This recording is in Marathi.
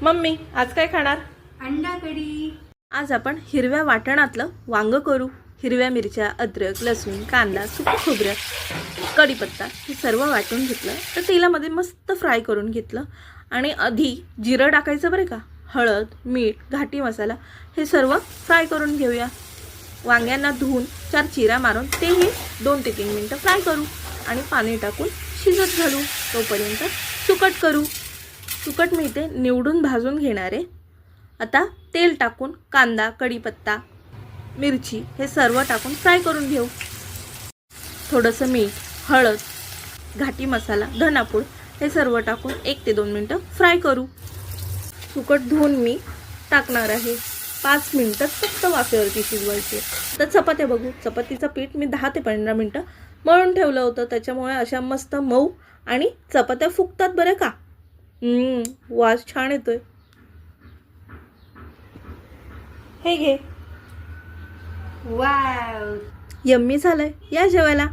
मम्मी आज काय खाणार? अंडा कढी। आज आपण हिरव्या वाटणातलं वांग करू। हिरव्या मिरच्या, अद्रक, लसूण, कांदा, सुकं खोबरं, कढीपत्ता हे सर्व वाटून घेतलं। तर तेलामध्ये मस्त फ्राय करून घेतलं आणि आधी जिरं टाकायचं बरं का। हळद, मीठ, घाटी मसाला हे सर्व फ्राय करून घेऊया। वांग्यांना धुवून 4 चिरा मारून तेही 2 ते 3 मिनिटं फ्राय करू आणि पाणी टाकून शिजत घालू। तोपर्यंत सुकट करू। सुकट मी इथे निवडून भाजून घेणार आहे। आता तेल टाकून कांदा, कढीपत्ता, मिरची हे सर्व टाकून फ्राय करून घेऊ। थोडंसं मीठ, हळद, घाटी मसाला, धनापूड हे सर्व टाकून 1 ते 2 मिनिटं फ्राय करू। सुकट धुवून मी टाकणार आहे। 5 मिनिटं फक्त वाफेवरती शिजवायचे। तर चपात्या बघू। चपातीचं पीठ मी 10 ते 15 मिनिटं मळून ठेवलं होतं, त्याच्यामुळे अशा मस्त मऊ आणि चपात्या फुगतात बरं का। वास छान येतोय। हे घे। वाव, यम्मी झालंय, या जेवायला।